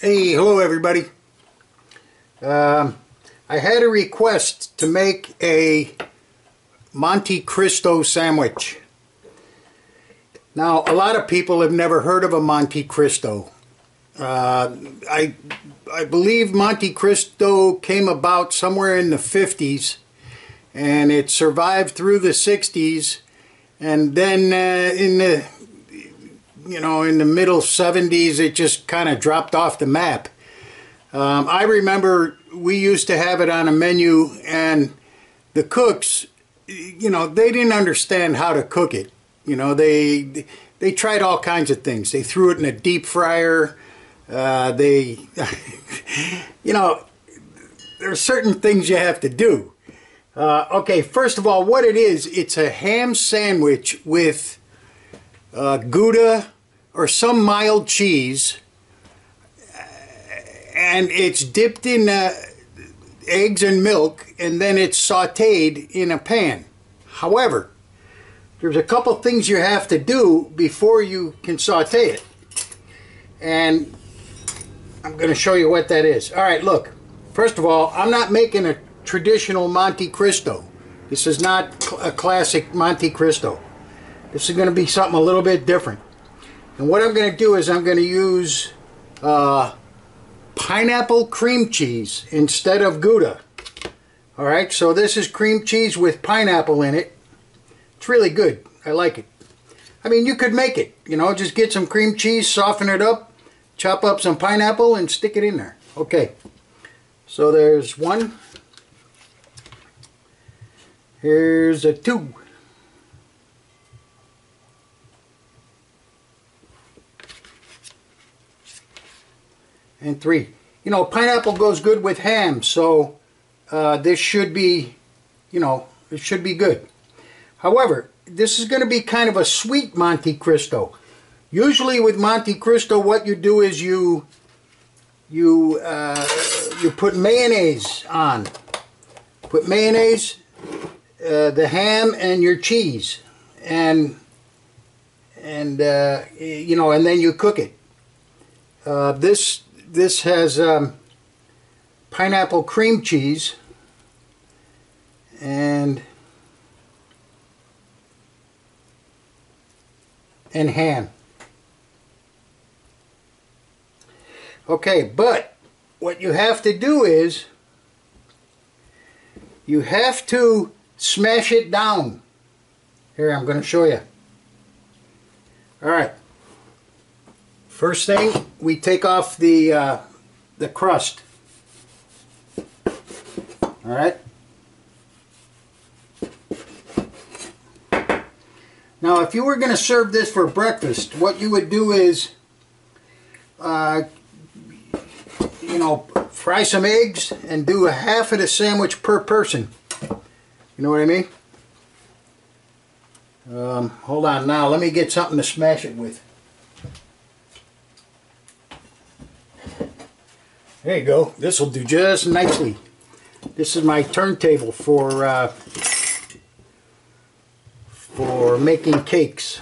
Hey, hello everybody. I had a request to make a Monte Cristo sandwich. Now, a lot of people have never heard of a Monte Cristo. I believe Monte Cristo came about somewhere in the 50s, and it survived through the 60s, and then in the middle 70s it just kind of dropped off the map. I remember we used to have it on a menu, and the cooks, they didn't understand how to cook it. They tried all kinds of things. They threw it in a deep fryer. There are certain things you have to do. Okay, first of all, what it is, it's a ham sandwich with Gouda or some mild cheese, and it's dipped in eggs and milk, and then it's sauteed in a pan. However, there's a couple things you have to do before you can saute it, and I'm going to show you what that is. Alright, look, first of all, I'm not making a traditional Monte Cristo. This is not a classic Monte Cristo. This is going to be something a little bit different. And what I'm going to do is I'm going to use pineapple cream cheese instead of Gouda. Alright, so this is cream cheese with pineapple in it. It's really good. I like it. I mean, you could make it. Just get some cream cheese, soften it up, chop up some pineapple, and stick it in there. Okay, so there's one. Here's a two. And three. Pineapple goes good with ham, so this should be, it should be good. However, this is going to be kind of a sweet Monte Cristo. Usually with Monte Cristo, what you do is you put mayonnaise on. Put mayonnaise, the ham, and your cheese, and then you cook it. This has pineapple cream cheese and ham. Okay, but what you have to do is you have to smash it down. Here, I'm going to show you. Alright. First thing, we take off the crust. Alright. Now, if you were going to serve this for breakfast, what you would do is, fry some eggs and do a half of the sandwich per person. You know what I mean? Hold on now, let me get something to smash it with. There you go. This will do just nicely. This is my turntable for making cakes.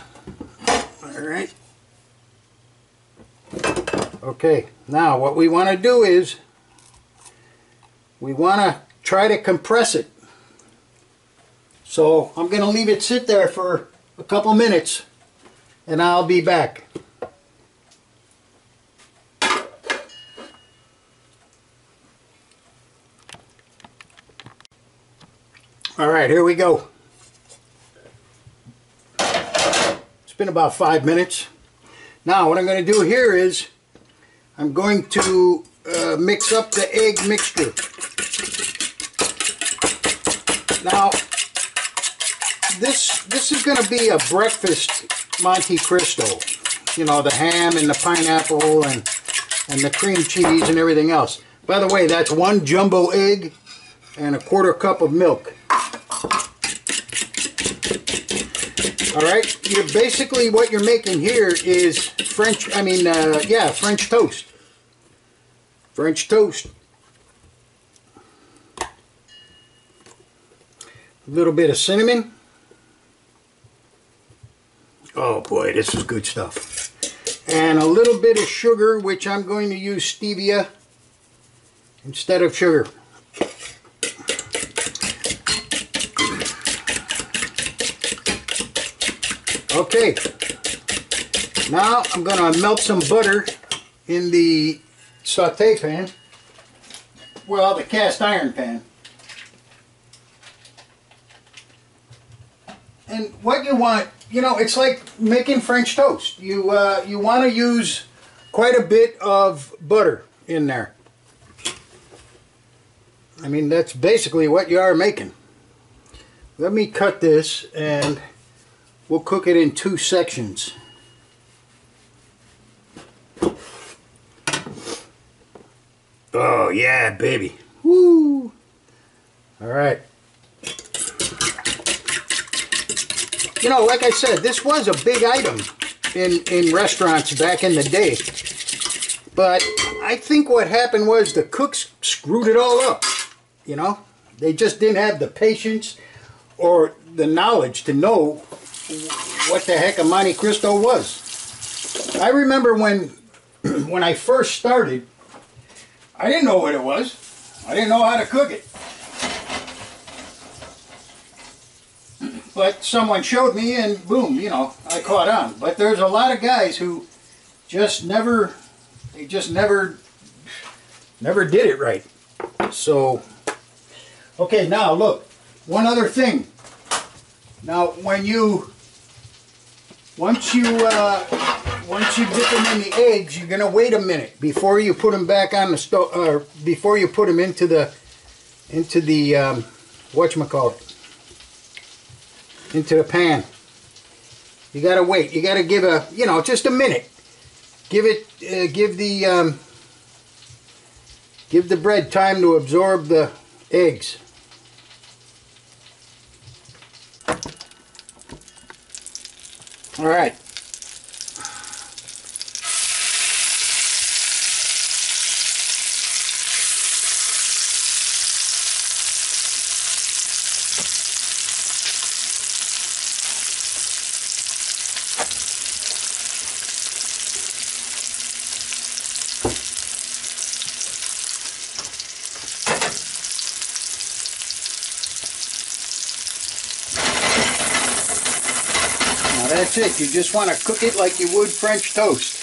Alright. Okay, now what we want to do is we want to try to compress it. So I'm going to leave it sit there for a couple minutes, and I'll be back. Alright, here we go. It's been about 5 minutes. Now what I'm going to do here is I'm going to mix up the egg mixture. Now this is going to be a breakfast Monte Cristo. The ham and the pineapple and the cream cheese and everything else. By the way, that's one jumbo egg and a 1/4 cup of milk. Alright, basically what you're making here is French toast. French toast. A little bit of cinnamon. Oh boy, this is good stuff. and a little bit of sugar, which I'm going to use stevia instead of sugar. Okay, now I'm going to melt some butter in the saute pan, well, the cast iron pan. And what you want, you know, it's like making French toast. You want to use quite a bit of butter in there. I mean, that's basically what you are making. Let me cut this and we'll cook it in 2 sections. Oh yeah, baby. Woo! All right. You know, like I said, this was a big item in restaurants back in the day. But I think what happened was the cooks screwed it all up. You know, they just didn't have the patience or the knowledge to know what the heck a Monte Cristo was. I remember when I first started, I didn't know what it was. I didn't know how to cook it. But someone showed me and boom, you know, I caught on. But there's a lot of guys who just never did it right. So, okay, now look, one other thing. Now, once you dip them in the eggs, you're gonna wait a minute before you put them back on the stove, or before you put them into the whatchamacallit, into the pan. You gotta wait. You gotta give a, you know, just a minute. Give the bread time to absorb the eggs. All right. That's it. You just want to cook it like you would French toast.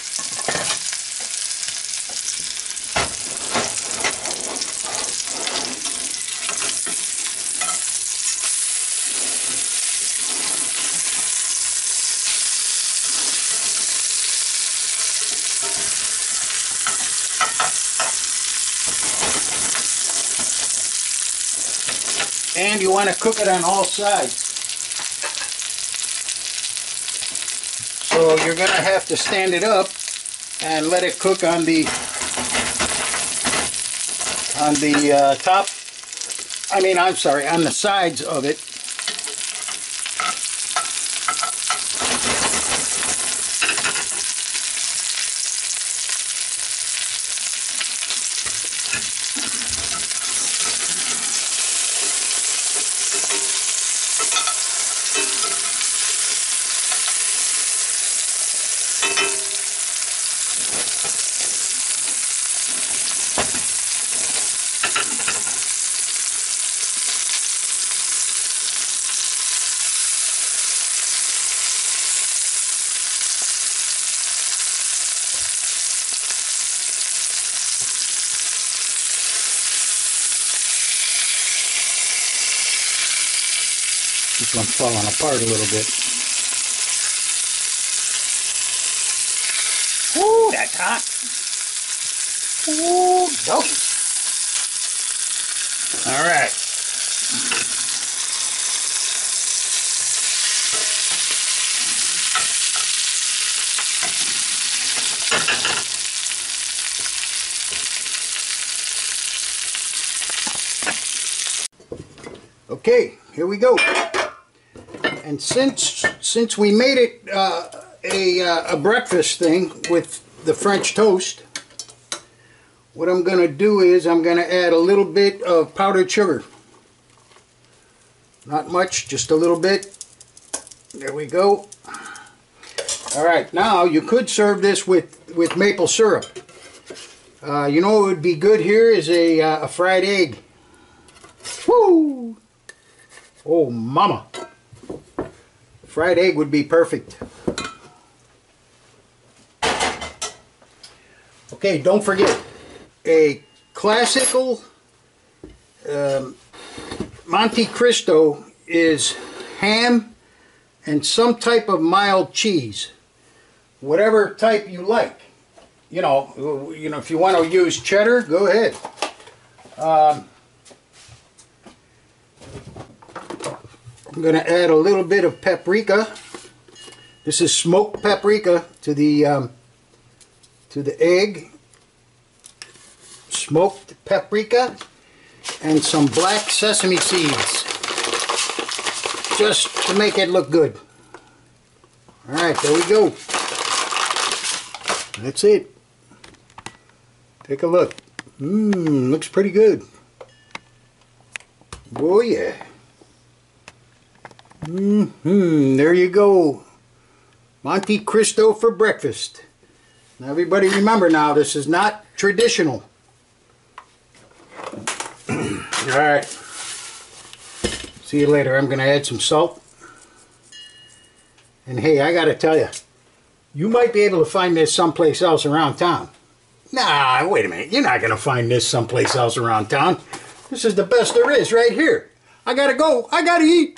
And you want to cook it on all sides. So you're going to have to stand it up and let it cook on the top. I mean, I'm sorry, on the sides of it. This one's falling apart a little bit. Ooh, that's hot. Ooh, doggy. All right. Okay, here we go. And since we made it a breakfast thing with the French toast, what I'm going to do is I'm going to add a little bit of powdered sugar. Not much, just a little bit. There we go. All right, now you could serve this with maple syrup. You know what would be good here is a fried egg. Woo! Oh, mama. Fried egg would be perfect. Okay, don't forget, a classical Monte Cristo is ham and some type of mild cheese. Whatever type you like. You know, if you want to use cheddar, go ahead. I'm going to add a little bit of paprika. This is smoked paprika to the egg. Smoked paprika and some black sesame seeds, just to make it look good. All right, there we go. That's it. Take a look. Looks pretty good. Oh yeah. There you go. Monte Cristo for breakfast. Now everybody remember now, this is not traditional. Alright. See you later. I'm going to add some salt. And hey, I got to tell you, you might be able to find this someplace else around town. Nah, wait a minute. You're not going to find this someplace else around town. This is the best there is right here. I got to go. I got to eat.